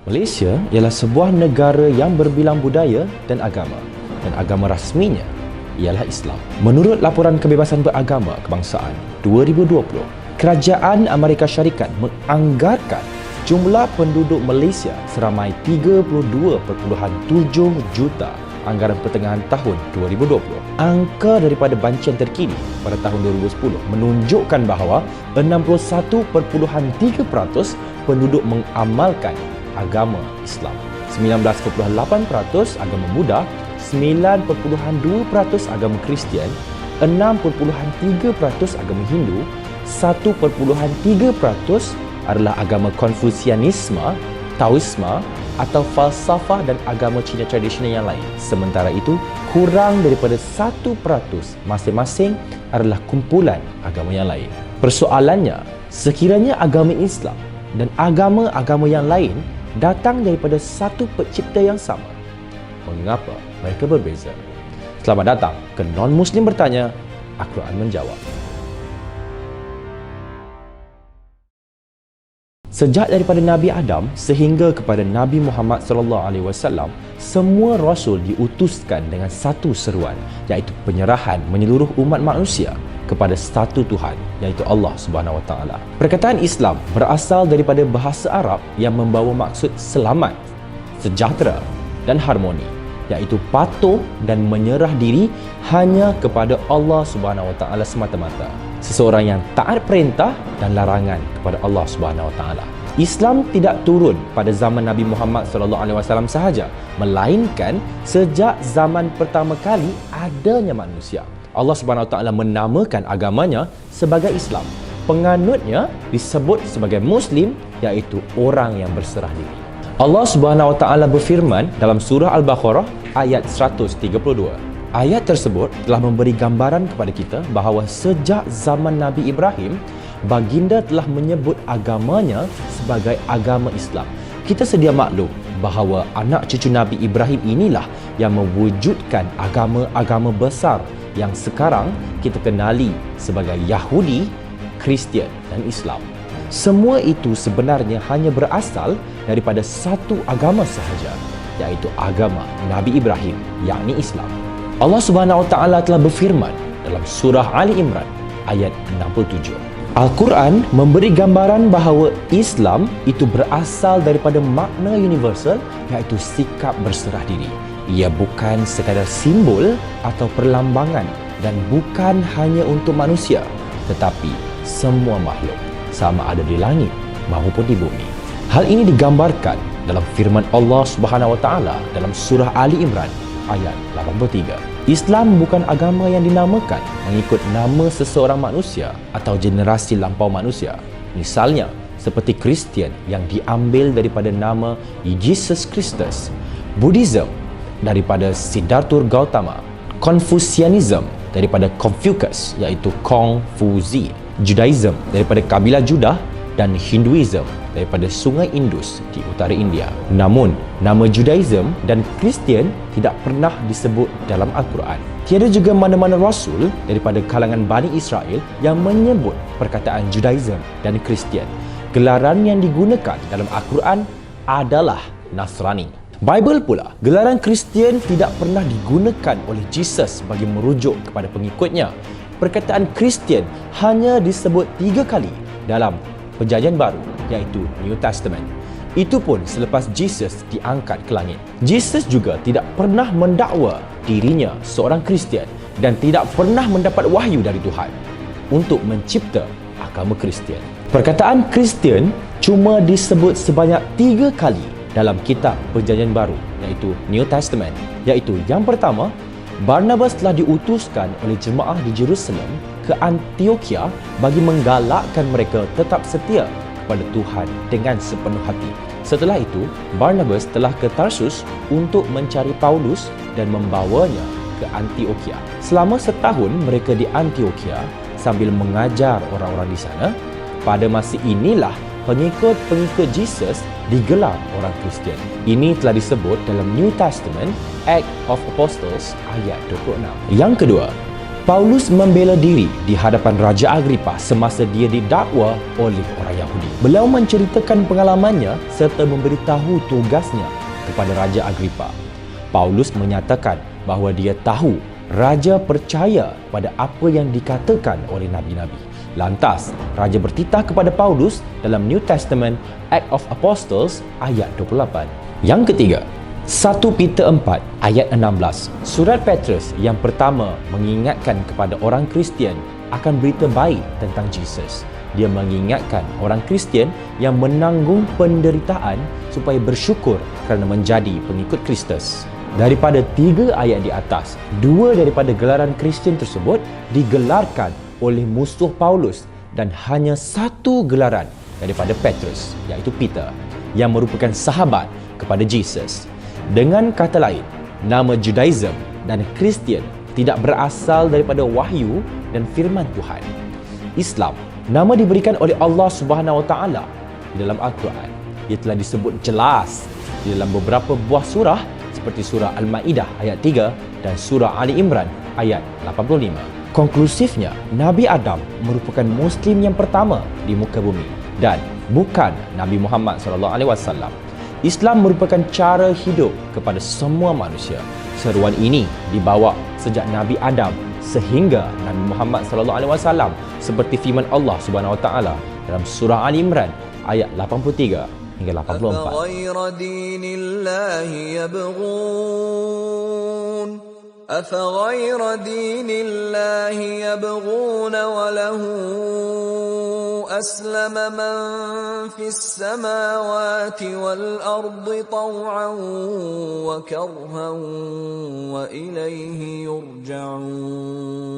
Malaysia ialah sebuah negara yang berbilang budaya dan agama rasminya ialah Islam. Menurut Laporan Kebebasan Beragama Kebangsaan 2020, Kerajaan Amerika Syarikat menganggarkan jumlah penduduk Malaysia seramai 32.7 juta anggaran pertengahan tahun 2020. Angka daripada bancian terkini pada tahun 2010 menunjukkan bahawa 61.3% penduduk mengamalkan agama Islam, 19.8% agama Buddha, 9.2% agama Kristian, 6.3% agama Hindu, 1.3% adalah agama Konfusianisme, Taoisme atau falsafah dan agama Cina tradisional yang lain. Sementara itu, kurang daripada 1% masing-masing adalah kumpulan agama yang lain. Persoalannya, sekiranya agama Islam dan agama-agama yang lain datang daripada satu pencipta yang sama, mengapa mereka berbeza? Selamat datang ke Non-Muslim Bertanya, Al-Quran Menjawab. Sejak daripada Nabi Adam sehingga kepada Nabi Muhammad SAW, semua rasul diutuskan dengan satu seruan, iaitu penyerahan menyeluruh umat manusia kepada satu Tuhan, iaitu Allah Subhanahu Wa Taala. Perkataan Islam berasal daripada bahasa Arab yang membawa maksud selamat, sejahtera dan harmoni, iaitu patuh dan menyerah diri hanya kepada Allah Subhanahu Wa Taala semata-mata. Seseorang yang taat perintah dan larangan kepada Allah Subhanahu Wa Taala. Islam tidak turun pada zaman Nabi Muhammad SAW sahaja, melainkan sejak zaman pertama kali adanya manusia. Allah Subhanahu Wa Taala menamakan agamanya sebagai Islam. Penganutnya disebut sebagai Muslim, iaitu orang yang berserah diri. Allah Subhanahu Wa Taala berfirman dalam surah Al-Baqarah ayat 132. Ayat tersebut telah memberi gambaran kepada kita bahawa sejak zaman Nabi Ibrahim, baginda telah menyebut agamanya sebagai agama Islam. Kita sedia maklum bahawa anak cucu Nabi Ibrahim inilah yang mewujudkan agama-agama besar yang sekarang kita kenali sebagai Yahudi, Kristian dan Islam. Semua itu sebenarnya hanya berasal daripada satu agama sahaja, iaitu agama Nabi Ibrahim, yakni Islam. Allah Subhanahu Wa Taala telah berfirman dalam surah Ali Imran ayat 67. Al-Quran memberi gambaran bahawa Islam itu berasal daripada makna universal, iaitu sikap berserah diri. Ia bukan sekadar simbol atau perlambangan dan bukan hanya untuk manusia, tetapi semua makhluk, sama ada di langit maupun di bumi. Hal ini digambarkan dalam firman Allah Subhanahu Wa Taala dalam surah Ali Imran ayat 83. Islam bukan agama yang dinamakan mengikut nama seseorang manusia atau generasi lampau manusia. Misalnya, seperti Kristian yang diambil daripada nama Yesus Kristus, Buddhism daripada Siddhartha Gautama, Konfusianism daripada Confucius iaitu Kongfuzi, Judaism daripada kabilah Judah dan Hinduism daripada Sungai Indus di utara India. Namun, nama Judaism dan Kristian tidak pernah disebut dalam Al-Quran. Tiada juga mana-mana rasul daripada kalangan Bani Israel yang menyebut perkataan Judaism dan Kristian. Gelaran yang digunakan dalam Al-Quran adalah Nasrani. Bible pula, gelaran Kristian tidak pernah digunakan oleh Jesus bagi merujuk kepada pengikutnya. Perkataan Kristian hanya disebut 3 kali dalam Perjanjian Baru, iaitu New Testament. Itu pun selepas Jesus diangkat ke langit. Jesus juga tidak pernah mendakwa dirinya seorang Kristian dan tidak pernah mendapat wahyu dari Tuhan untuk mencipta agama Kristian. Perkataan Kristian cuma disebut sebanyak 3 kali dalam kitab Perjanjian Baru, iaitu New Testament. Iaitu yang pertama, Barnabas telah diutuskan oleh jemaah di Jerusalem ke Antioquia bagi menggalakkan mereka tetap setia kepada Tuhan dengan sepenuh hati. Setelah itu, Barnabas telah ke Tarsus untuk mencari Paulus dan membawanya ke Antioquia. Selama setahun mereka di Antioquia sambil mengajar orang-orang di sana. Pada masa inilah pengikut-pengikut Jesus digelar orang Kristian. Ini telah disebut dalam New Testament, Act of Apostles ayat 26. Yang kedua, Paulus membela diri di hadapan Raja Agripa semasa dia didakwa oleh orang Yahudi. Beliau menceritakan pengalamannya serta memberitahu tugasnya kepada Raja Agripa. Paulus menyatakan bahawa dia tahu Raja percaya pada apa yang dikatakan oleh Nabi-Nabi. Lantas, Raja bertitah kepada Paulus dalam New Testament, Act of Apostles ayat 28. Yang ketiga, 1 Peter 4 ayat 16. Surat Petrus yang pertama mengingatkan kepada orang Kristian akan berita baik tentang Jesus. Dia mengingatkan orang Kristian yang menanggung penderitaan supaya bersyukur kerana menjadi pengikut Kristus. Daripada 3 ayat di atas, 2 daripada gelaran Kristian tersebut digelarkan oleh musuh Paulus dan hanya 1 gelaran daripada Petrus, iaitu Peter, yang merupakan sahabat kepada Jesus. Dengan kata lain, nama Judaism dan Kristian tidak berasal daripada wahyu dan firman Tuhan. Islam, nama diberikan oleh Allah Subhanahu Wa Taala dalam Al-Quran. Ia telah disebut jelas di dalam beberapa buah surah seperti surah Al-Maidah ayat 3 dan surah Ali Imran ayat 85. Konklusifnya, Nabi Adam merupakan Muslim yang pertama di muka bumi dan bukan Nabi Muhammad SAW. Islam merupakan cara hidup kepada semua manusia. Seruan ini dibawa sejak Nabi Adam sehingga Nabi Muhammad SAW, seperti firman Allah Subhanahu Wa Taala dalam surah Ali Imran ayat 83 hingga 84. أفغير دين الله يبغون وله أسلم من في السماوات والأرض طوعا وكرها وإليه يرجعون